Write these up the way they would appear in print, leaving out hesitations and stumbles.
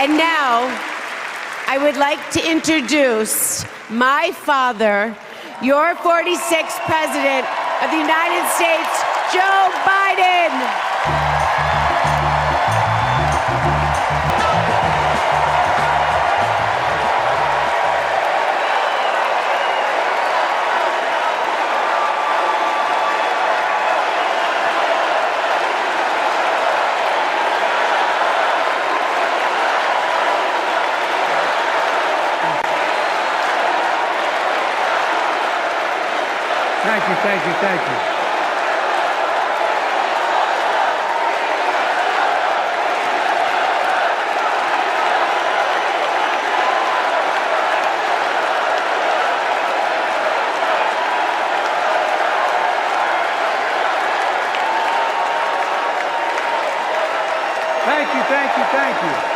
And now, I would like to introduce my father, your 46th President of the United States, Joe Biden. Thank you, thank you, thank you. Thank you, thank you, thank you.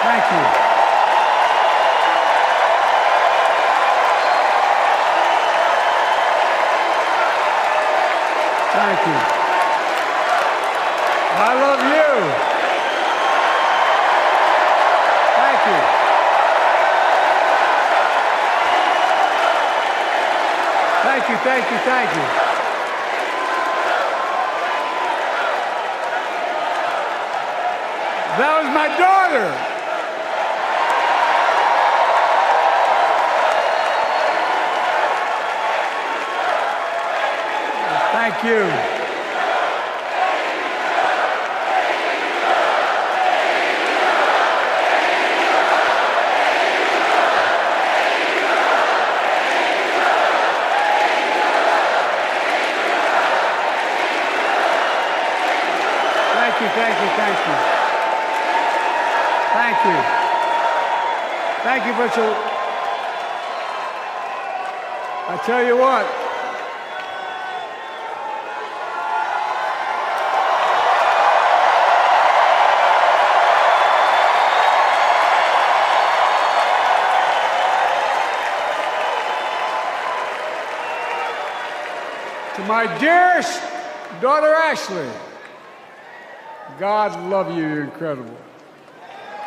Thank you. Thank you. I love you. Thank you. Thank you, thank you, thank you. That was my daughter. Thank you. Thank you, thank you, thank you. Thank you. Thank you, Butcher. I tell you what. To my dearest daughter, Ashley, God love you, you're incredible.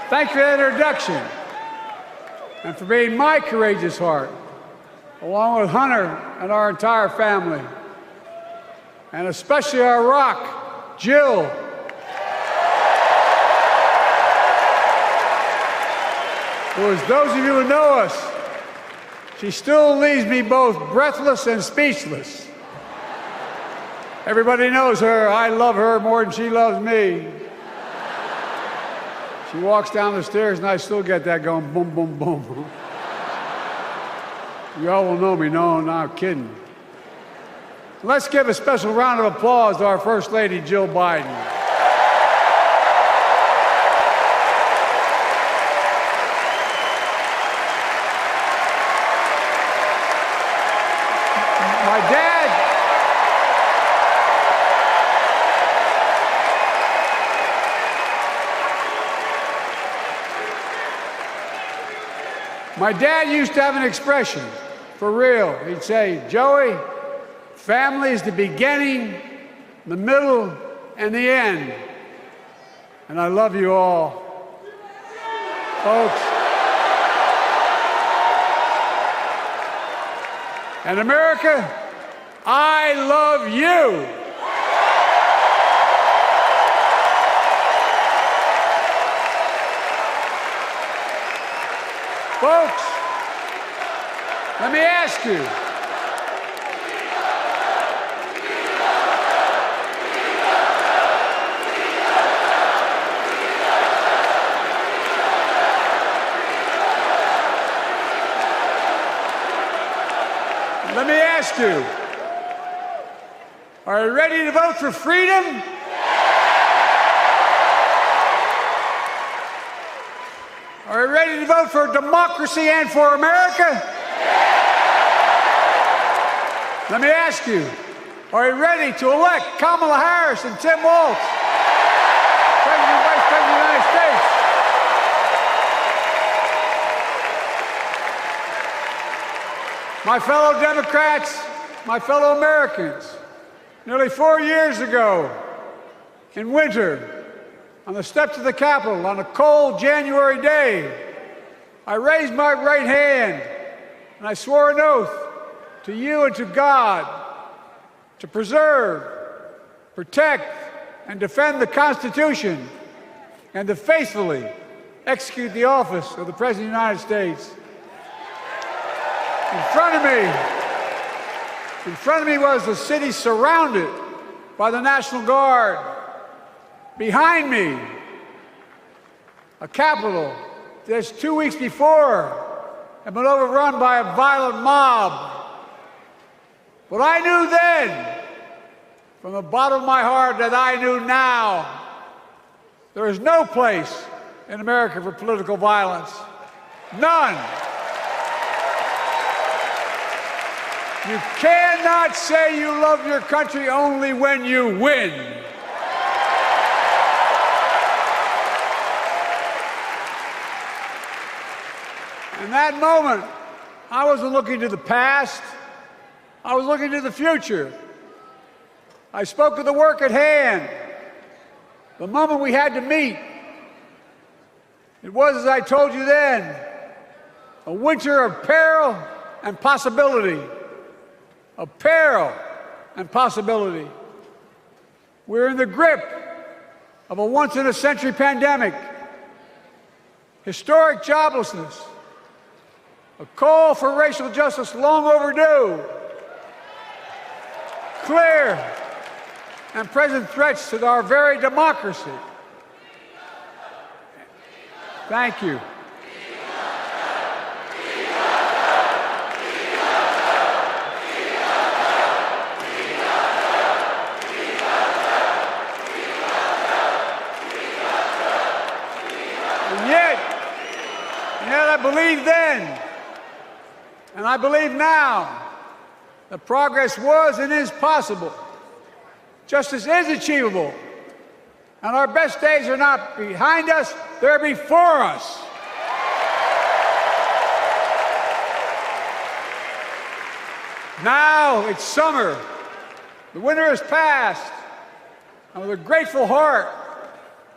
Thank you for that introduction and for being my courageous heart, along with Hunter and our entire family, and especially our rock, Jill. Who, as those of you who know us, she still leaves me both breathless and speechless. Everybody knows her. I love her more than she loves me. She walks down the stairs and I still get that going boom, boom, boom. You all will know me. No, not kidding. Let's give a special round of applause to our First Lady, Jill Biden. My dad used to have an expression, for real. He'd say, Joey, family is the beginning, the middle, and the end. And I love you all. Folks. And America, I love you. Folks, let me ask you. Let me ask you. Are you ready to vote for freedom? Are you ready to vote for democracy and for America? Let me ask you, Are you ready to elect Kamala Harris and Tim Walz, President and Vice President of the United States? My fellow Democrats, my fellow Americans, nearly 4 years ago, in winter, on the steps of the Capitol, on a cold January day, I raised my right hand and I swore an oath to you and to God to preserve, protect, and defend the Constitution and to faithfully execute the office of the President of the United States. In front of me was the city surrounded by the National Guard. Behind me, a Capitol that 2 weeks before had been overrun by a violent mob. But I knew then, from the bottom of my heart, that I knew now, there is no place in America for political violence. None. You cannot say you love your country only when you win. In that moment, I wasn't looking to the past. I was looking to the future. I spoke of the work at hand, the moment we had to meet. It was, as I told you then, a winter of peril and possibility. Of peril and possibility. We're in the grip of a once-in-a-century pandemic, historic joblessness, a call for racial justice long overdue, clear and present threats to our very democracy. Thank you. And yet I believed then, and I believe now, that progress was and is possible. Justice is achievable. And our best days are not behind us, they're before us. Now it's summer. The winter has passed. And with a grateful heart,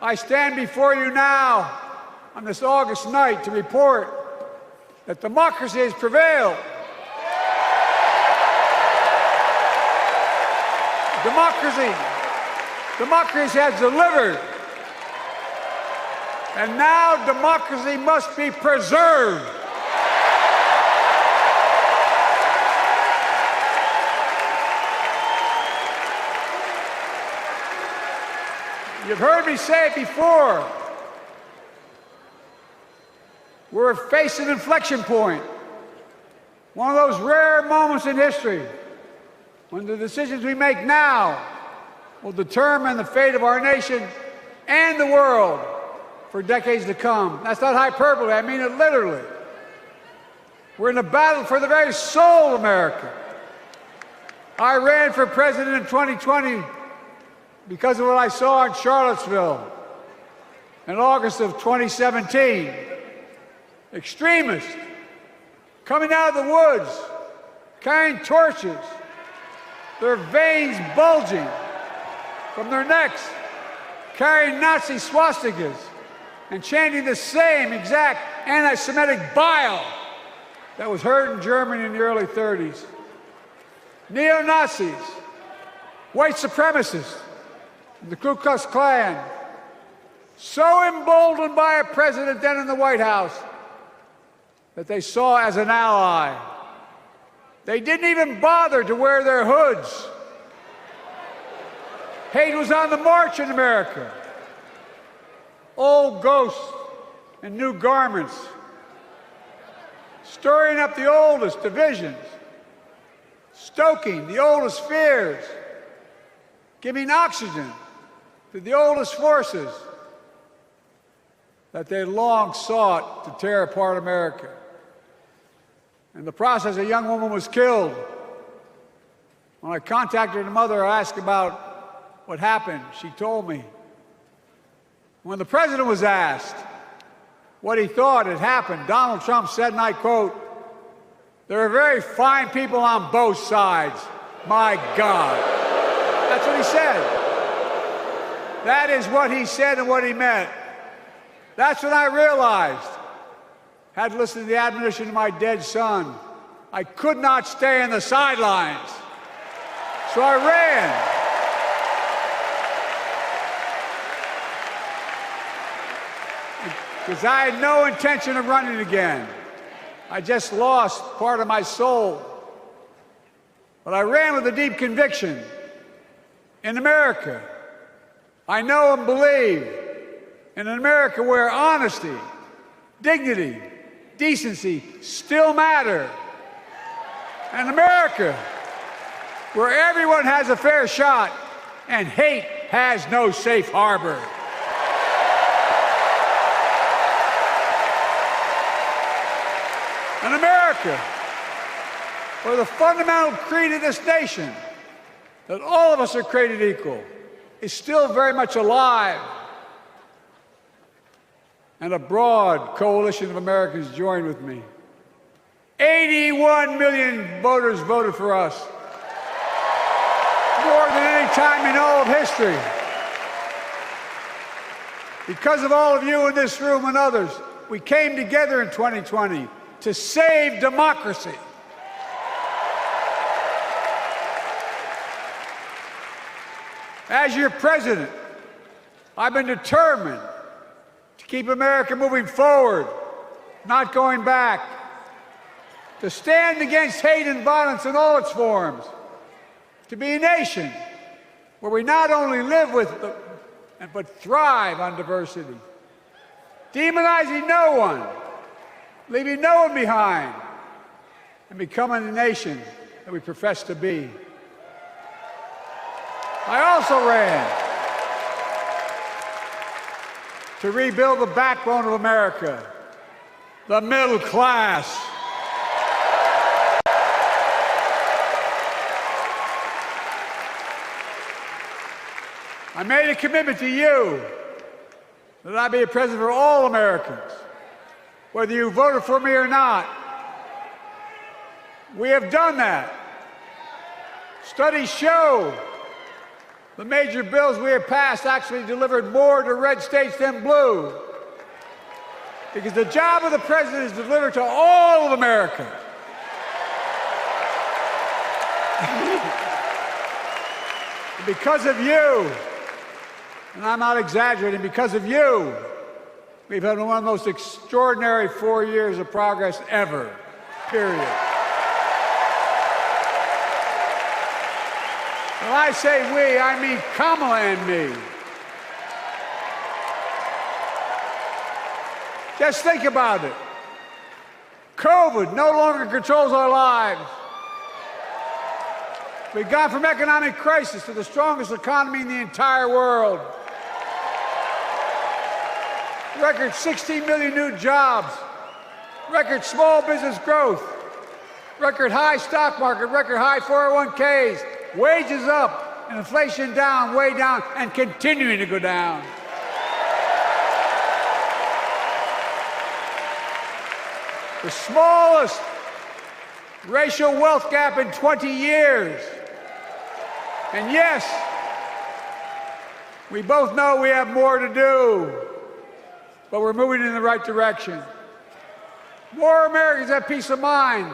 I stand before you now on this August night to report that democracy has prevailed. Democracy has delivered. And now democracy must be preserved. You've heard me say it before. We're facing an inflection point. One of those rare moments in history when the decisions we make now will determine the fate of our nation and the world for decades to come. That's not hyperbole, I mean it literally. We're in a battle for the very soul of America. I ran for president in 2020 because of what I saw in Charlottesville in August of 2017. Extremists coming out of the woods, carrying torches, their veins bulging from their necks, carrying Nazi swastikas, and chanting the same exact anti-Semitic bile that was heard in Germany in the early 30s. Neo-Nazis, white supremacists, and the Ku Klux Klan, so emboldened by a president then in the White House that they saw as an ally. They didn't even bother to wear their hoods. Hate was on the march in America. Old ghosts in new garments, stirring up the oldest divisions, stoking the oldest fears, giving oxygen to the oldest forces that they long sought to tear apart America. In the process, a young woman was killed When I contacted her mother, I asked about what happened. She told me. When the president was asked what he thought had happened, Donald Trump said, and I quote, "There are very fine people on both sides. My God." That's what he said. That is what he said and what he meant. That's when I realized, had to listen to the admonition of my dead son, I could not stay in the sidelines. So I ran. Because I had no intention of running again. I just lost part of my soul. But I ran with a deep conviction. In America, I know and believe in an America where honesty, dignity, decency still matter. An America where everyone has a fair shot and hate has no safe harbor. An America where the fundamental creed of this nation, that all of us are created equal, is still very much alive. And a broad coalition of Americans joined with me. 81 million voters voted for us, more than any time in all of history. Because of all of you in this room and others, we came together in 2020 to save democracy. As your president, I've been determined to keep America moving forward, not going back, to stand against hate and violence in all its forms, to be a nation where we not only live with but thrive on diversity, demonizing no one, leaving no one behind, and becoming the nation that we profess to be. I also ran to rebuild the backbone of America, the middle class. I made a commitment to you that I'd be a president for all Americans, whether you voted for me or not. We have done that. Studies show the major bills we have passed actually delivered more to red states than blue. Because the job of the president is to deliver to all of America. And because of you, and I'm not exaggerating, because of you, we've had one of the most extraordinary 4 years of progress ever, period. When I say we, I mean Kamala and me. Just think about it. COVID no longer controls our lives. We've gone from economic crisis to the strongest economy in the entire world. Record 16 million new jobs. Record small business growth. Record high stock market. Record high 401ks. Wages up, and inflation down, way down, and continuing to go down. The smallest racial wealth gap in 20 years. And yes, we both know we have more to do, but we're moving in the right direction. More Americans have peace of mind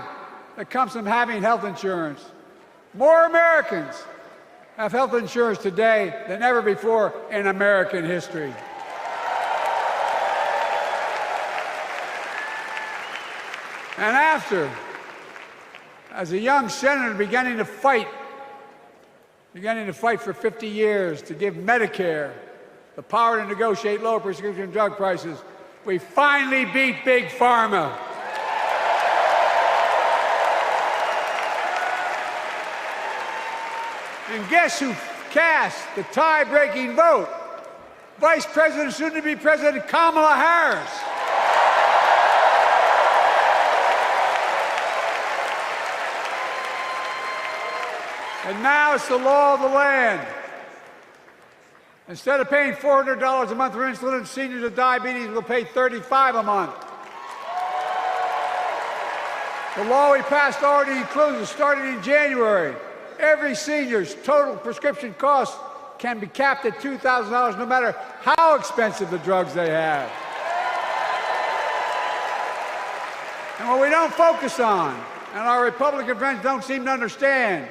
that comes from having health insurance. More Americans have health insurance today than ever before in American history. And after, as a young senator beginning to fight for 50 years to give Medicare the power to negotiate lower prescription drug prices, we finally beat Big Pharma. And guess who cast the tie-breaking vote? Vice President, soon-to-be President Kamala Harris. And now it's the law of the land. Instead of paying $400 a month for insulin, seniors with diabetes will pay $35 a month. The law we passed already includes, starting in January, every senior's total prescription cost can be capped at $2,000 no matter how expensive the drugs they have. And what we don't focus on, and our Republican friends don't seem to understand,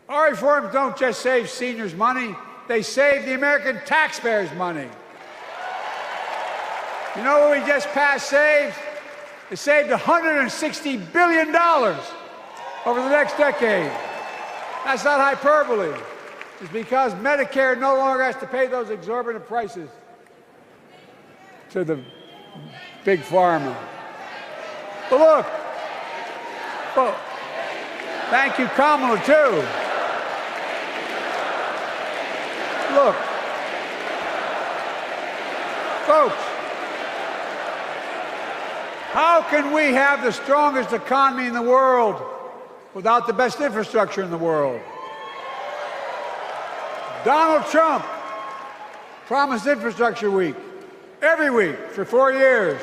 our reforms don't just save seniors money, they save the American taxpayers money. You know what we just passed saved? It saved $160 billion over the next decade. That's not hyperbole. It's because Medicare no longer has to pay those exorbitant prices to the big pharma. But look, thank you, Kamala, too. Look, folks, how can we have the strongest economy in the world without the best infrastructure in the world? Donald Trump promised Infrastructure Week every week for 4 years,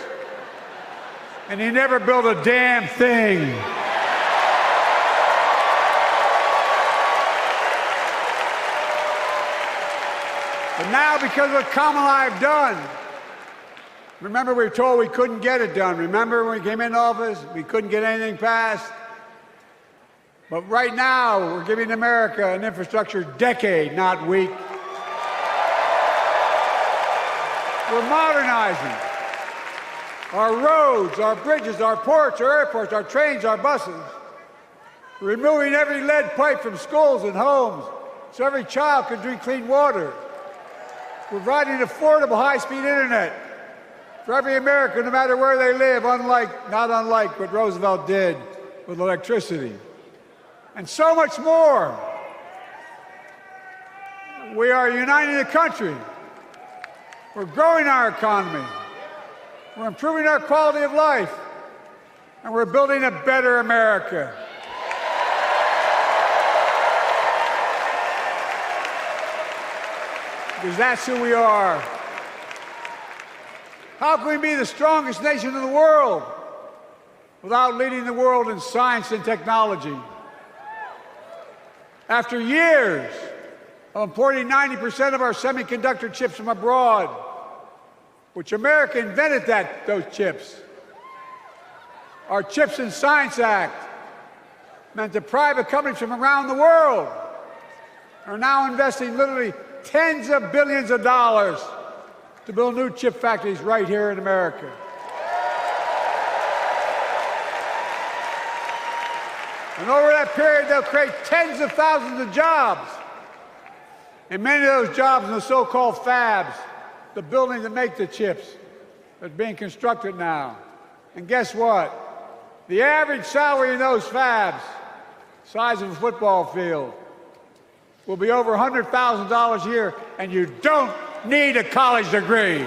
and he never built a damn thing. But now, because of what Kamala and I have done, remember we were told we couldn't get it done. Remember when we came into office, we couldn't get anything passed? But right now, we're giving America an infrastructure decade, not week. We're modernizing our roads, our bridges, our ports, our airports, our trains, our buses. We're removing every lead pipe from schools and homes so every child can drink clean water. We're providing affordable high-speed internet for every American, no matter where they live, not unlike what Roosevelt did with electricity. And so much more. We are uniting the country. We're growing our economy. We're improving our quality of life. And we're building a better America. Because that's who we are. How can we be the strongest nation in the world without leading the world in science and technology? After years of importing 90% of our semiconductor chips from abroad, which America invented those chips, our Chips and Science Act meant that private companies from around the world are now investing literally tens of billions of dollars to build new chip factories right here in America. And over that period, they'll create tens of thousands of jobs. And many of those jobs in the so-called fabs, the buildings that make the chips, are being constructed now. And guess what? The average salary in those fabs, size of a football field, will be over $100,000 a year, and you don't need a college degree.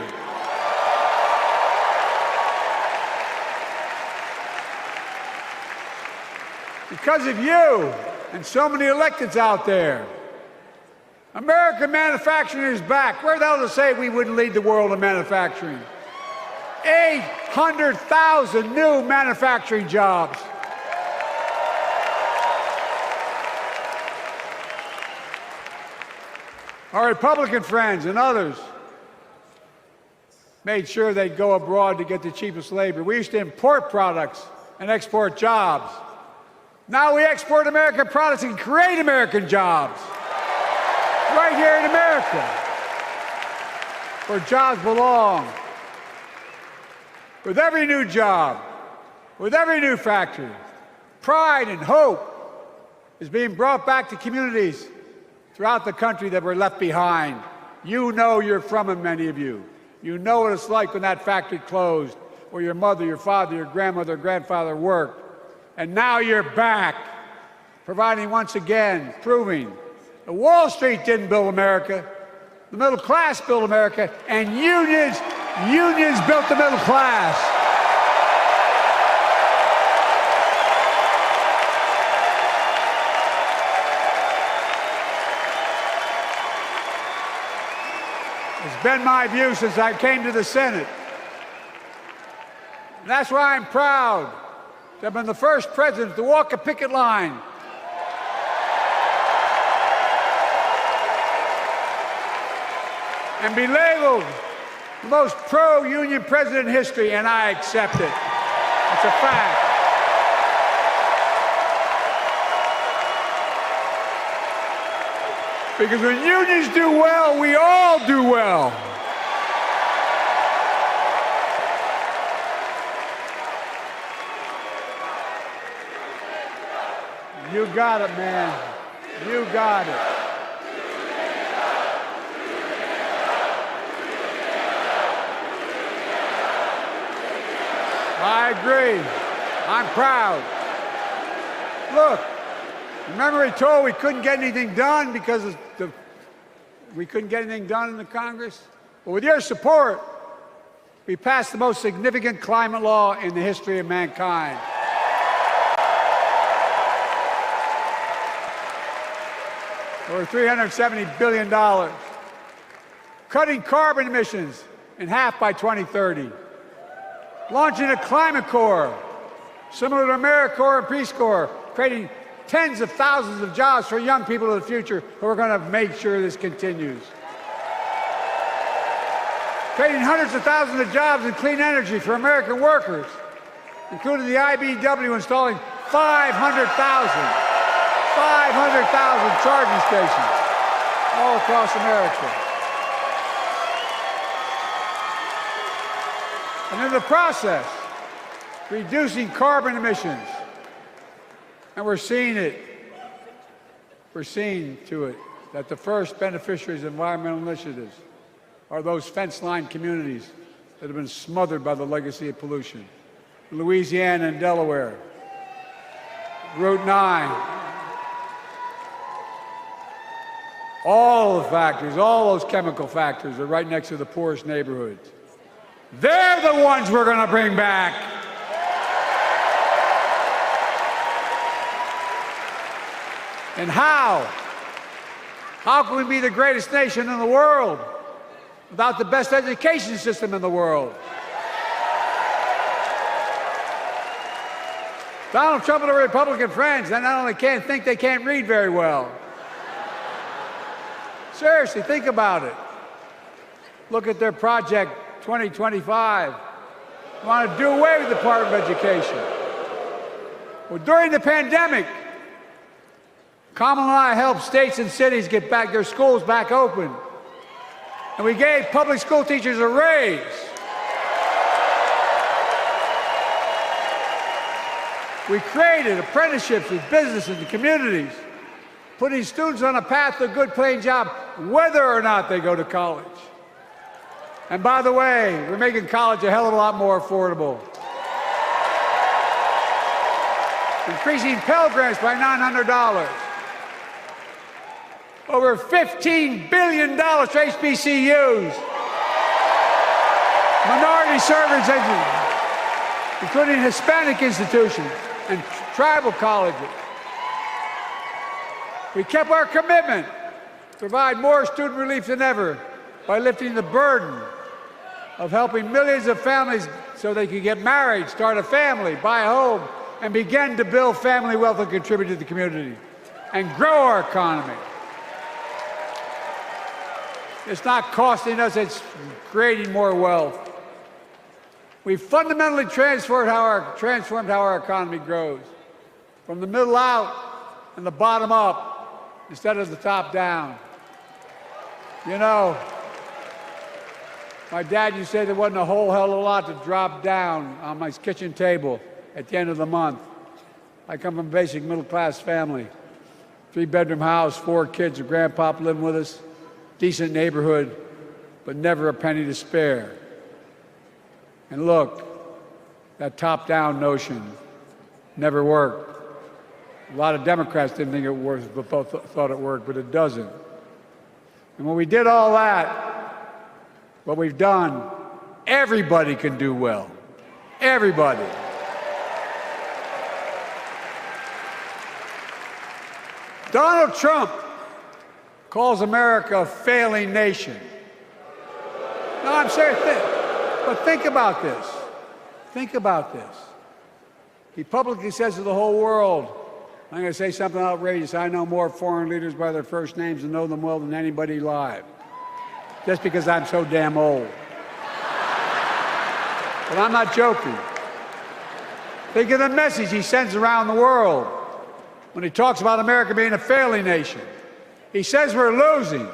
Because of you and so many electeds out there, American manufacturing is back. Where the hell to say we wouldn't lead the world in manufacturing? 800,000 new manufacturing jobs. Our Republican friends and others made sure they'd go abroad to get the cheapest labor. We used to import products and export jobs. Now we export American products and create American jobs right here in America, where jobs belong. With every new job, with every new factory, pride and hope is being brought back to communities throughout the country that were left behind. You know you're from them, many of you. You know what it's like when that factory closed, where your mother, your father, your grandmother, grandfather worked. And now you're back, providing once again, proving that Wall Street didn't build America, the middle class built America, and unions built the middle class. It's been my view since I came to the Senate. And that's why I'm proud to have been the first president to walk a picket line and be labeled the most pro-union president in history, and I accept it. It's a fact. Because when unions do well, we all do well. You got it, man. You got it. I agree. I'm proud. Look, remember he told we couldn't get anything done because we couldn't get anything done in the Congress? Well, with your support, we passed the most significant climate law in the history of mankind. Over $370 billion. Cutting carbon emissions in half by 2030. Launching a climate corps, similar to AmeriCorps and Peace Corps, creating tens of thousands of jobs for young people of the future who are going to make sure this continues. Creating hundreds of thousands of jobs in clean energy for American workers, including the IBEW installing 500,000 charging stations all across America. And in the process, reducing carbon emissions. And we're seeing it. We're seeing to it that the first beneficiaries of environmental initiatives are those fence-line communities that have been smothered by the legacy of pollution. Louisiana and Delaware, Route 9, all the factories, all those chemical factories are right next to the poorest neighborhoods. They're the ones we're going to bring back. And how? How can we be the greatest nation in the world without the best education system in the world? Donald Trump and the Republican friends, they not only can't think, they can't read very well. Seriously, think about it. Look at their Project 2025. They want to do away with the Department of Education. Well, during the pandemic, Kamala and I helped states and cities get back their schools back open. And we gave public school teachers a raise. We created apprenticeships with businesses and communities, putting students on a path to a good paying job, whether or not they go to college. And by the way, we're making college a hell of a lot more affordable. Increasing Pell Grants by $900. Over $15 billion to HBCUs. Minority service institutions, including Hispanic institutions and tribal colleges. We kept our commitment to provide more student relief than ever by lifting the burden of helping millions of families so they could get married, start a family, buy a home, and begin to build family wealth and contribute to the community and grow our economy. It's not costing us, it's creating more wealth. We fundamentally transformed how our economy grows, from the middle out and the bottom up, instead of the top down. You know, my dad used to say there wasn't a whole hell of a lot to drop down on my kitchen table at the end of the month. I come from a basic middle-class family, 3-bedroom house, 4 kids, a grandpop living with us, decent neighborhood, but never a penny to spare. And look, that top-down notion never worked. A lot of Democrats didn't think it worked, but thought it worked, but it doesn't. And when we did all that, what we've done, everybody can do well. Everybody. Donald Trump calls America a failing nation. No, I'm serious. But think about this. Think about this. He publicly says to the whole world, I'm going to say something outrageous. I know more foreign leaders by their first names and know them well than anybody alive. Just because I'm so damn old. But I'm not joking. Think of the message he sends around the world when he talks about America being a failing nation. He says we're losing.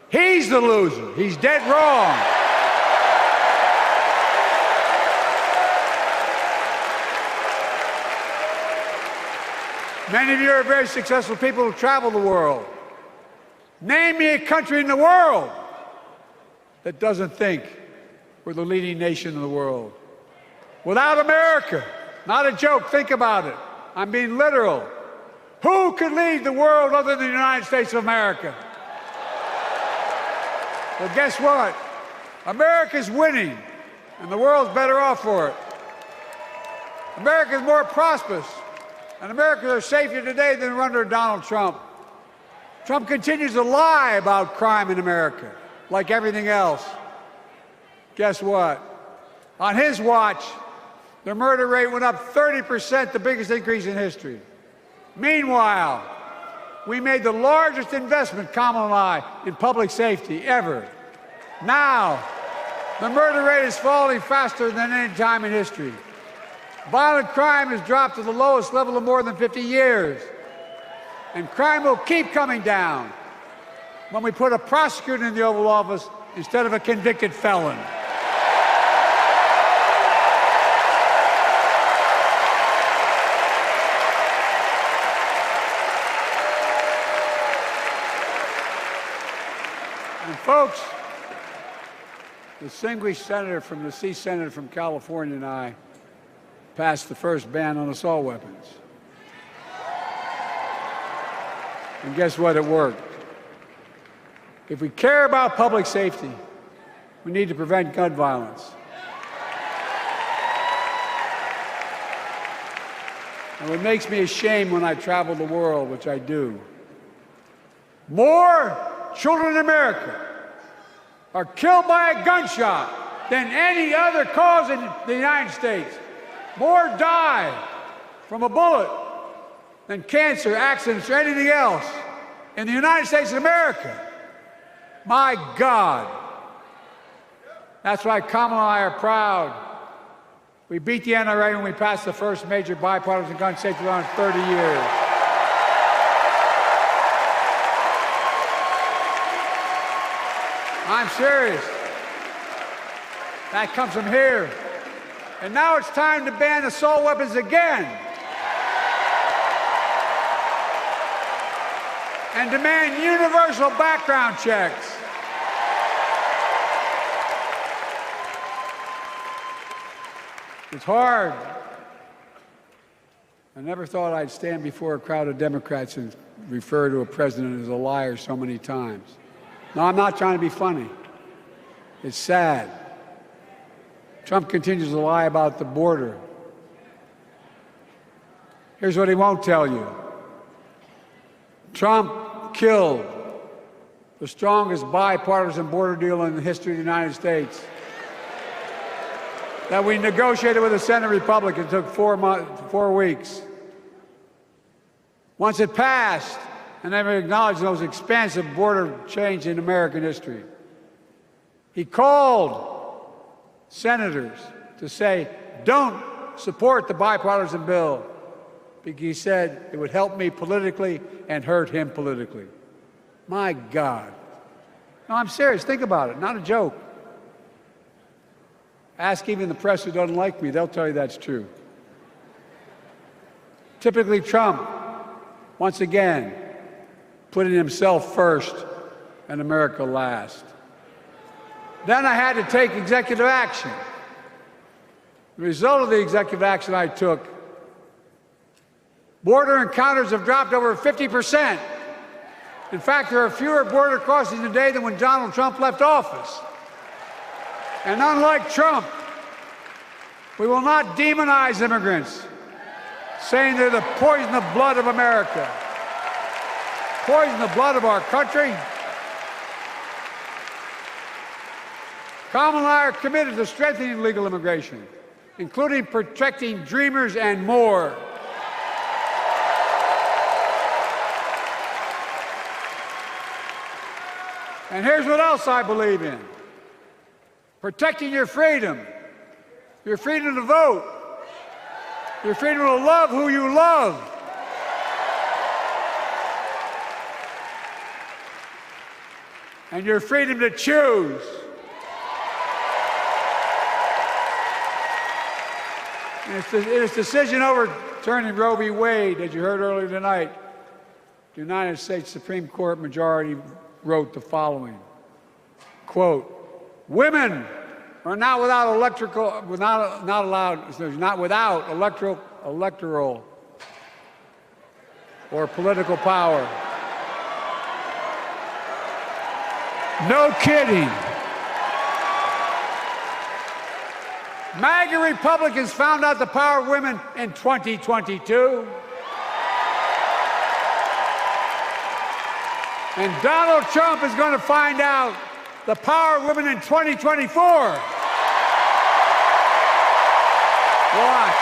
He's the loser. He's dead wrong. Many of you are very successful people who travel the world. Name me a country in the world that doesn't think we're the leading nation in the world. Without America, not a joke, think about it. I'm being literal. Who could lead the world other than the United States of America? Well, guess what? America's winning, and the world's better off for it. America's more prosperous, and Americans are safer today than under Donald Trump. Trump continues to lie about crime in America, like everything else. Guess what? On his watch, the murder rate went up 30%, the biggest increase in history. Meanwhile, we made the largest investment, Kamala and I, in public safety ever. Now, the murder rate is falling faster than any time in history. Violent crime has dropped to the lowest level in more than 50 years. And crime will keep coming down when we put a prosecutor in the Oval Office instead of a convicted felon. And folks, the distinguished senator from the C Senator from California and I passed the first ban on assault weapons. And guess what? It worked. If we care about public safety, we need to prevent gun violence. And what makes me ashamed when I travel the world, which I do, more children in America are killed by a gunshot than any other cause in the United States. More die from a bullet than cancer, accidents, or anything else in the United States of America. My God. That's why Kamala and I are proud. We beat the NRA when we passed the first major bipartisan gun safety law in 30 years. I'm serious. That comes from here. And now it's time to ban assault weapons again. And demand universal background checks. It's hard. I never thought I'd stand before a crowd of Democrats and refer to a president as a liar so many times. No, I'm not trying to be funny. It's sad. Trump continues to lie about the border. Here's what he won't tell you. Trump killed the strongest bipartisan border deal in the history of the United States that we negotiated with the Senate Republicans. It took 4 weeks. Once it passed, and never acknowledged the most expansive border change in American history, he called senators to say, don't support the bipartisan bill, because he said it would help me politically and hurt him politically. My God. No, I'm serious. Think about it. Not a joke. Ask even the press who doesn't like me. They'll tell you that's true. Typically, Trump, once again, putting himself first and America last. Then I had to take executive action. The result of the executive action I took, border encounters have dropped over 50%. In fact, there are fewer border crossings today than when Donald Trump left office. And unlike Trump, we will not demonize immigrants, saying they're the poison of blood of America, poison the blood of our country. Kamala and I are committed to strengthening legal immigration, including protecting dreamers and more. And here's what else I believe in: protecting your freedom to vote, your freedom to love who you love, and your freedom to choose. In its decision overturning Roe v. Wade, as you heard earlier tonight, the United States Supreme Court majority wrote the following, quote, "Women are not without electoral or political power." No kidding. MAGA Republicans found out the power of women in 2022. And Donald Trump is going to find out the power of women in 2024. Watch.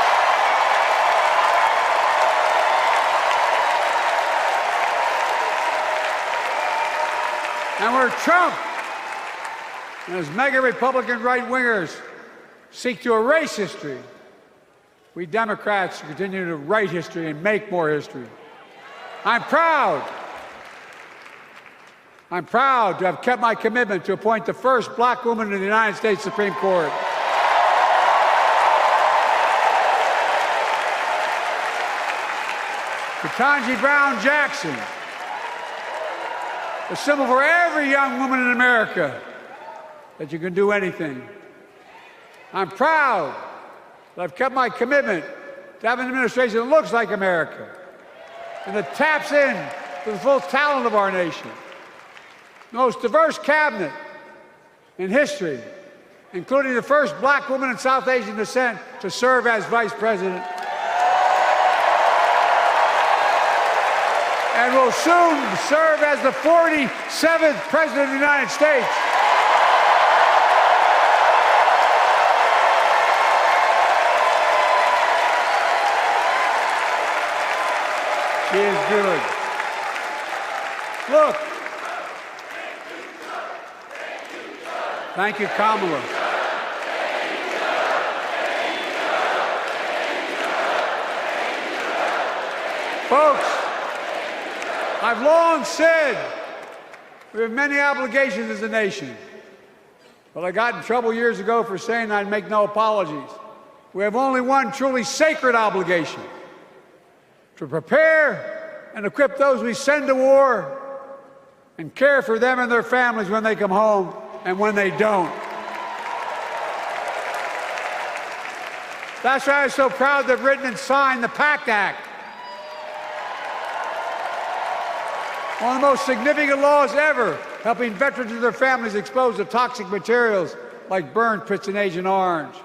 And where Trump and his MAGA Republican right-wingers seek to erase history, we Democrats continue to write history and make more history. I'm proud to have kept my commitment to appoint the first black woman to the United States Supreme Court. Ketanji Brown Jackson, a symbol for every young woman in America that you can do anything. I'm proud that I've kept my commitment to have an administration that looks like America and that taps in to the full talent of our nation. The most diverse cabinet in history, including the first black woman of South Asian descent to serve as vice president, and will soon serve as the 47th president of the United States. She is good. Look. Thank you, Kamala. Folks, I've long said we have many obligations as a nation, but I got in trouble years ago for saying I'd make no apologies. We have only one truly sacred obligation: to prepare and equip those we send to war and care for them and their families when they come home and when they don't. That's why I'm so proud to have written and signed the PACT Act, one of the most significant laws ever, helping veterans and their families exposed to toxic materials like burn pits in Agent Orange.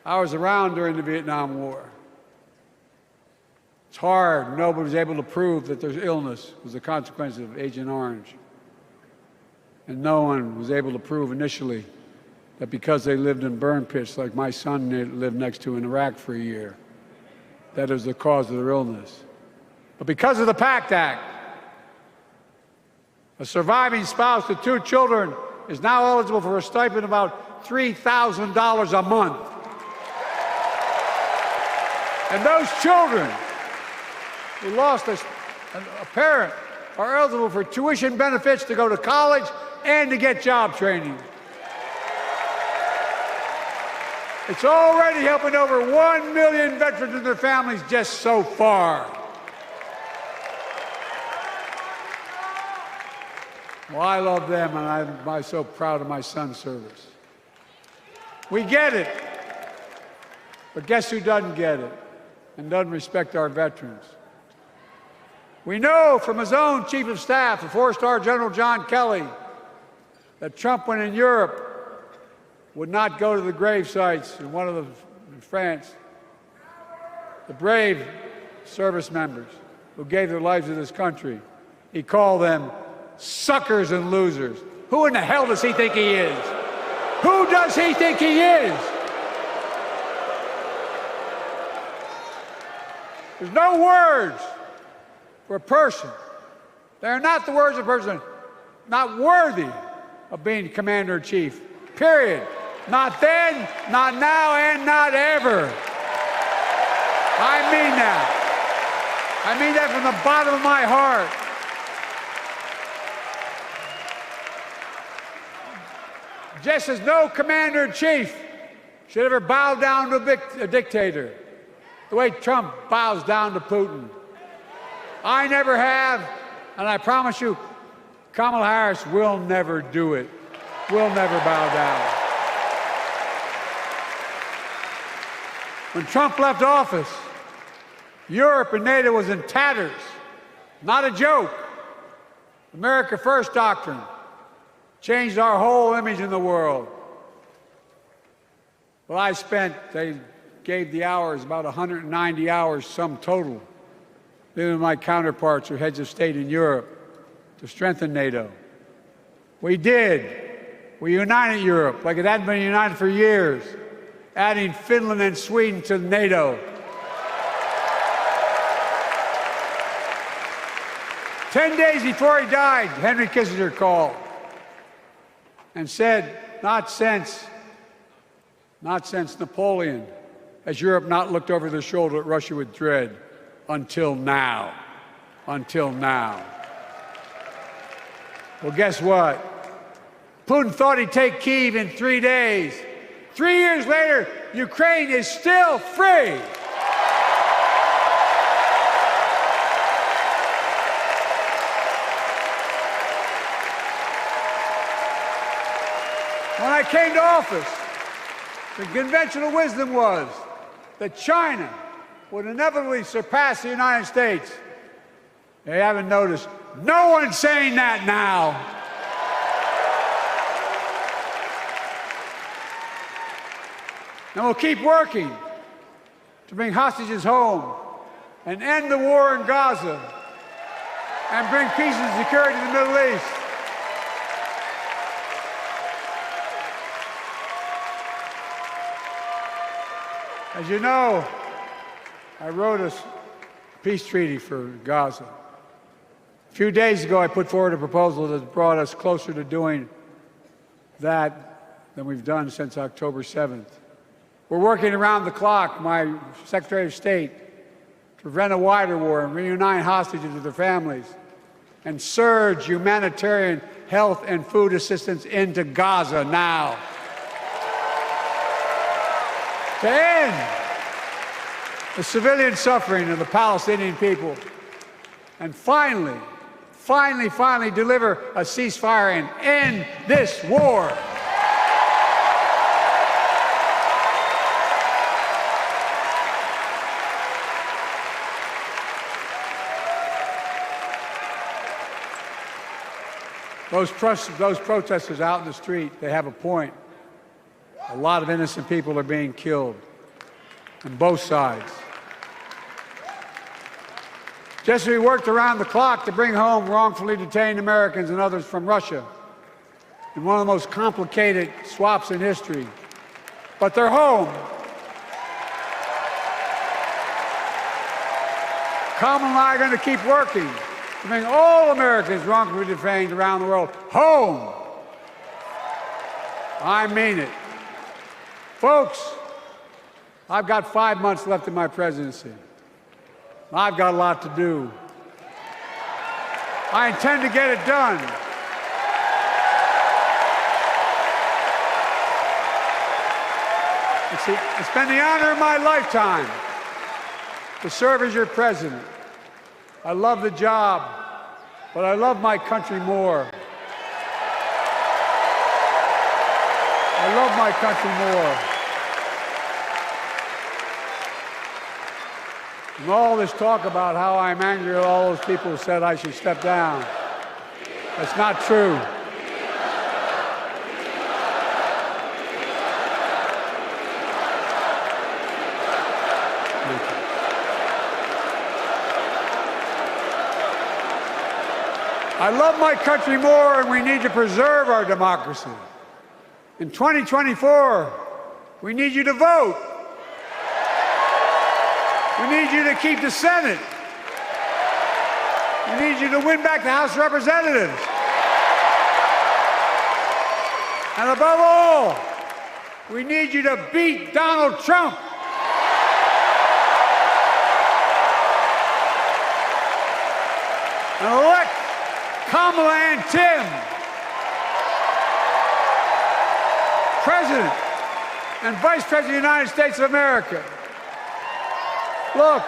I was around during the Vietnam War. It's hard. Nobody was able to prove that their illness was a consequence of Agent Orange. And no one was able to prove initially that because they lived in burn pits like my son lived next to in Iraq for a year, that it was the cause of their illness. But because of the PACT Act, a surviving spouse with 2 children is now eligible for a stipend of about $3,000 a month. And those children who lost a parent are eligible for tuition benefits to go to college and to get job training. It's already helping over 1 million veterans and their families just so far. Well, I love them, and I'm so proud of my son's service. We get it, but guess who doesn't get it and doesn't respect our veterans? We know from his own chief of staff, the 4-star General John Kelly, that Trump, when in Europe, would not go to the grave sites in France. The brave service members who gave their lives to this country. He called them suckers and losers. Who in the hell does he think he is? Who does he think he is? There's no words for a person. They are not the words of a person not worthy of being commander-in-chief, period. Not then, not now, and not ever. I mean that. I mean that from the bottom of my heart. Just as no commander-in-chief should ever bow down to a dictator, the way Trump bows down to Putin. I never have, and I promise you, Kamala Harris will never do it. Will never bow down. When Trump left office, Europe and NATO was in tatters. Not a joke. America First doctrine changed our whole image in the world. Well, they gave the hours, about 190 hours sum total, me and my counterparts or heads of state in Europe, to strengthen NATO. We did. We united Europe like it hadn't been united for years, adding Finland and Sweden to NATO. 10 days before he died, Henry Kissinger called and said, not since Napoleon has Europe not looked over their shoulder at Russia with dread, until now. Until now. Well, guess what? Putin thought he'd take Kyiv in 3 days. 3 years later, Ukraine is still free. When I came to office, the conventional wisdom was that China would inevitably surpass the United States. They haven't noticed. No one's saying that now. And we'll keep working to bring hostages home and end the war in Gaza and bring peace and security to the Middle East. As you know, I wrote a peace treaty for Gaza. A few days ago, I put forward a proposal that brought us closer to doing that than we've done since October 7th. We're working around the clock, my Secretary of State, to prevent a wider war and reunite hostages with their families and surge humanitarian health and food assistance into Gaza now. To end the civilian suffering of the Palestinian people, and finally deliver a ceasefire and end this war. Those protesters out in the street, they have a point. A lot of innocent people are being killed on both sides. Just as we worked around the clock to bring home wrongfully detained Americans and others from Russia in one of the most complicated swaps in history, but they're home. Kamala and I are going to keep working to bring all Americans wrongfully detained around the world home. I mean it. Folks, I've got 5 months left in my presidency. I've got a lot to do. I intend to get it done. It's been the honor of my lifetime to serve as your president. I love the job, but I love my country more. I love my country more. And all this talk about how I'm angry at all those people who said I should step down, that's not true. I love my country more, and we need to preserve our democracy. In 2024, we need you to vote. We need you to keep the Senate. We need you to win back the House of Representatives. And above all, we need you to beat Donald Trump. And elect Kamala and Tim President and Vice President of the United States of America. Look,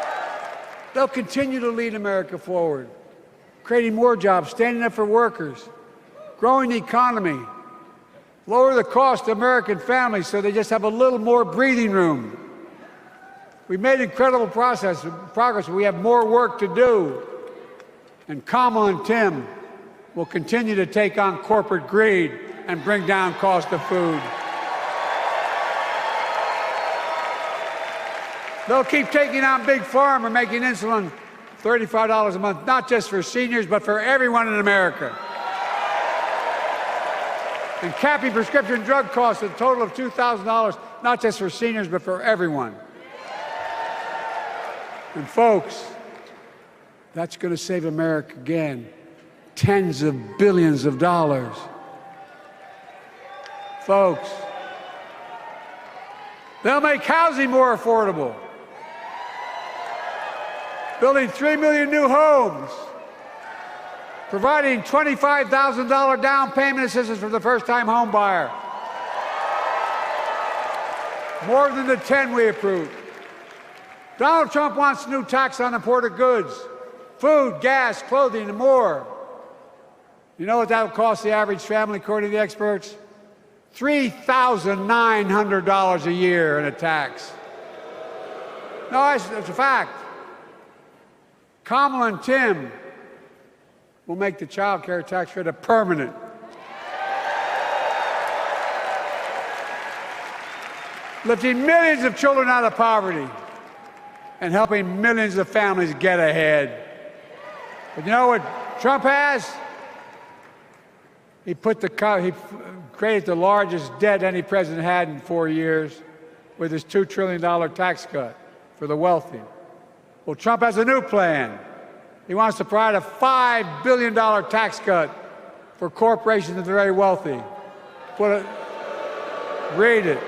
they'll continue to lead America forward, creating more jobs, standing up for workers, growing the economy, lower the cost to American families so they just have a little more breathing room. We've made incredible progress, but we have more work to do. And Kamala and Tim will continue to take on corporate greed and bring down cost of food. They'll keep taking on Big Pharma, making insulin $35 a month, not just for seniors, but for everyone in America. And capping prescription drug costs at a total of $2,000, not just for seniors, but for everyone. And folks, that's going to save America again tens of billions of dollars. Folks, they'll make housing more affordable, building 3 million new homes, providing $25,000 down payment assistance for the first-time home buyer, more than the 10 we approved. Donald Trump wants a new tax on imported goods, food, gas, clothing, and more. You know what that will cost the average family, according to the experts? $3,900 a year in a tax. No, it's a fact. Kamala and Tim will make the child care tax credit permanent. Lifting millions of children out of poverty and helping millions of families get ahead. But you know what Trump has? He created the largest debt any president had in 4 years with his $2 trillion tax cut for the wealthy. Well, Trump has a new plan. He wants to provide a $5 billion tax cut for corporations and the very wealthy. Read it.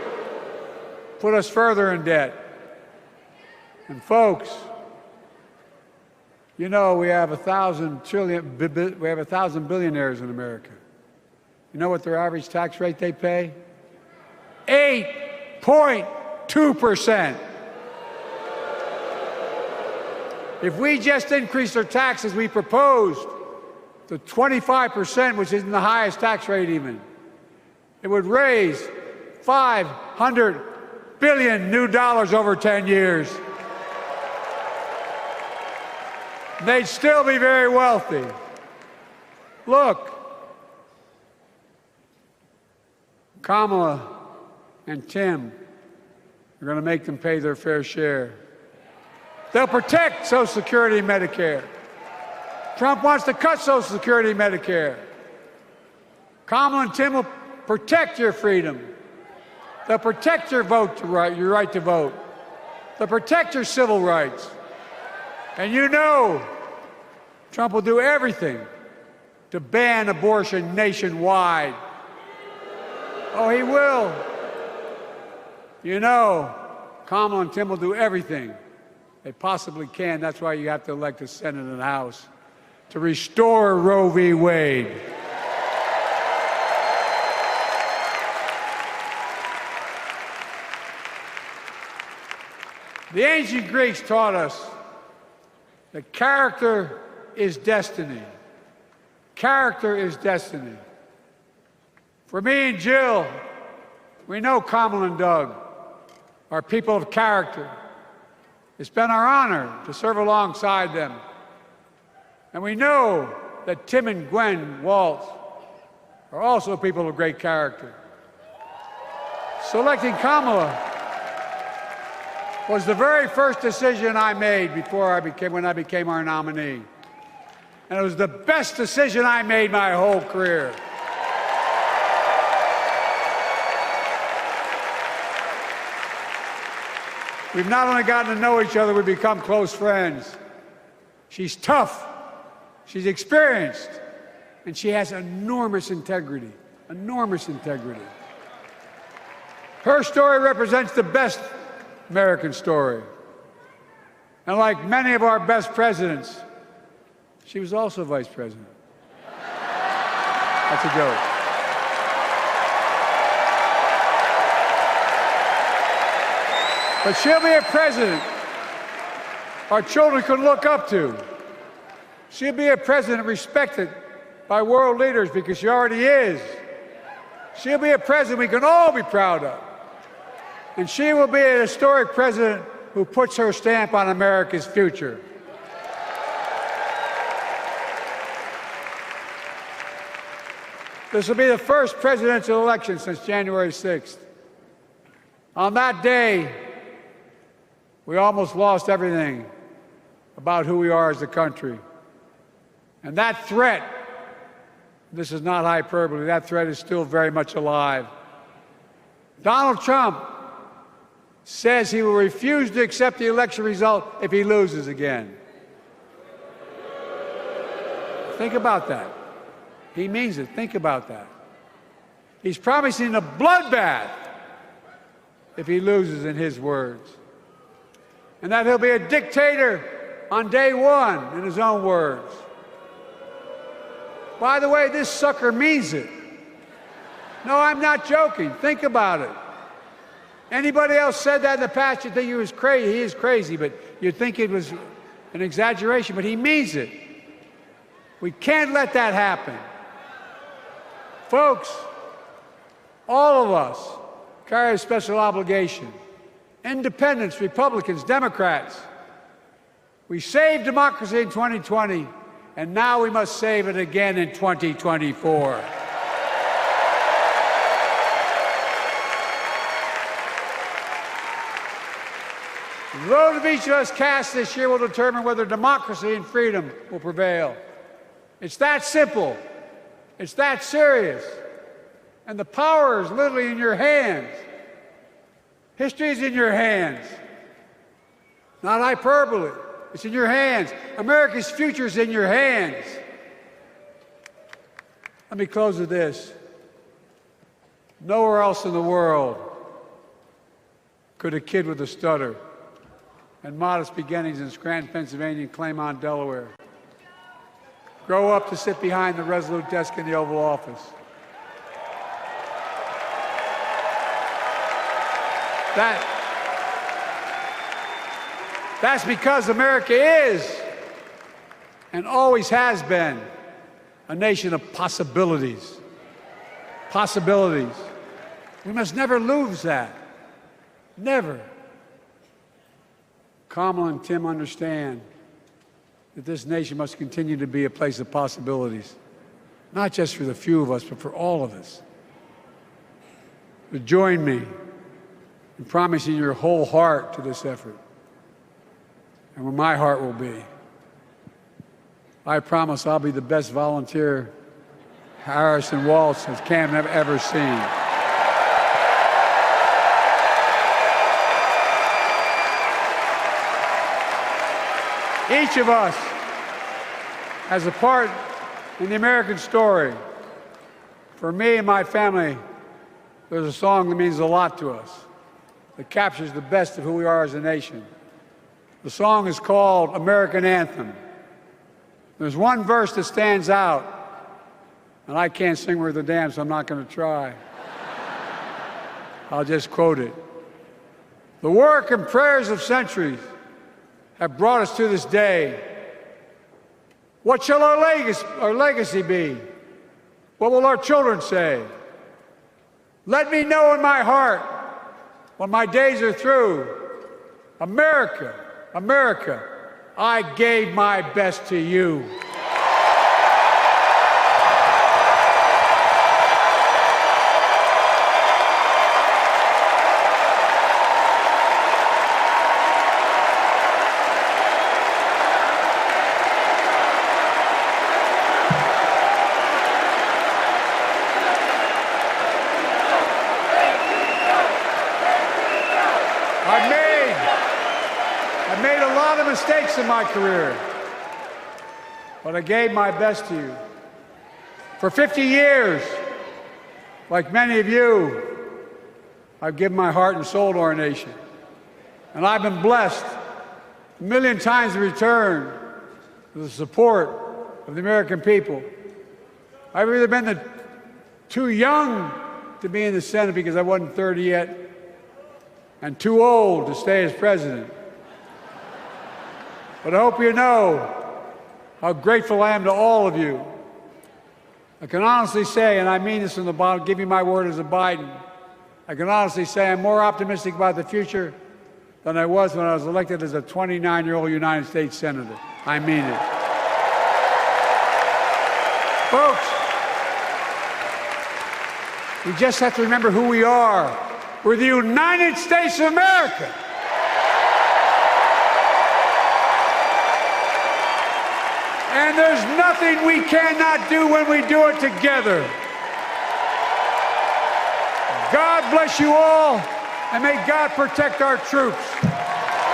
Put us further in debt. And folks, you know we have 1,000 billionaires in America. You know what their average tax rate they pay? 8.2%. If we just increased our taxes, we proposed to 25%, which isn't the highest tax rate even, it would raise $500 billion new dollars over 10 years. They'd still be very wealthy. Look, Kamala and Tim are going to make them pay their fair share. They'll protect Social Security and Medicare. Trump wants to cut Social Security and Medicare. Kamala and Tim will protect your freedom. They'll protect your your right to vote. They'll protect your civil rights. And you know Trump will do everything to ban abortion nationwide. Oh, he will. You know, Kamala and Tim will do everything they possibly can. That's why you have to elect a Senate and a House to restore Roe v. Wade. The ancient Greeks taught us that character is destiny. Character is destiny. For me and Jill, we know Kamala and Doug are people of character. It's been our honor to serve alongside them. And we know that Tim and Gwen Waltz are also people of great character. Selecting Kamala was the very first decision I made when I became our nominee. And it was the best decision I made my whole career. We've not only gotten to know each other, we've become close friends. She's tough, she's experienced, and she has enormous integrity, enormous integrity. Her story represents the best American story. And like many of our best presidents, she was also vice president. That's a joke. But she'll be a president our children can look up to. She'll be a president respected by world leaders because she already is. She'll be a president we can all be proud of. And she will be an historic president who puts her stamp on America's future. This will be the first presidential election since January 6th. On that day, we almost lost everything about who we are as a country. And that threat, this is not hyperbole, that threat is still very much alive. Donald Trump says he will refuse to accept the election result if he loses again. Think about that. He means it. Think about that. He's promising a bloodbath if he loses, in his words. And that he'll be a dictator on day one, in his own words. By the way, this sucker means it. No, I'm not joking. Think about it. Anybody else said that in the past, you'd think he was crazy. He is crazy, but you'd think it was an exaggeration, but he means it. We can't let that happen. Folks, all of us carry a special obligation. Independents, Republicans, Democrats. We saved democracy in 2020, and now we must save it again in 2024. The vote of each of us cast this year will determine whether democracy and freedom will prevail. It's that simple. It's that serious. And the power is literally in your hands. History is in your hands. Not hyperbole. It's in your hands. America's future is in your hands. Let me close with this. Nowhere else in the world could a kid with a stutter and modest beginnings in Scranton, Pennsylvania, and Claymont, Delaware, grow up to sit behind the resolute desk in the Oval Office. That's because America is, and always has been, a nation of possibilities. Possibilities. We must never lose that. Never. Kamala and Tim understand that this nation must continue to be a place of possibilities, not just for the few of us, but for all of us. But join me in promising your whole heart to this effort, and where my heart will be. I promise I'll be the best volunteer Harrison Waltz has Cam ever seen. Each of us has a part in the American story. For me and my family, there's a song that means a lot to us, that captures the best of who we are as a nation. The song is called American Anthem. There's one verse that stands out, and I can't sing worth a damn, so I'm not going to try. I'll just quote it. The work and prayers of centuries have brought us to this day. What shall our legacy be? What will our children say? Let me know in my heart, when my days are through, America, America, I gave my best to you. mistakes in my career, but I gave my best to you. For 50 years, like many of you, I've given my heart and soul to our nation. And I've been blessed a million times in return with the support of the American people. I've either been too young to be in the Senate because I wasn't 30 yet, and too old to stay as president. But I hope you know how grateful I am to all of you. I can honestly say, and I mean this from the bottom, give you my word as a Biden, I can honestly say I'm more optimistic about the future than I was when I was elected as a 29-year-old United States Senator. I mean it. Folks, we just have to remember who we are. We're the United States of America. And there's nothing we cannot do when we do it together. God bless you all, and may God protect our troops.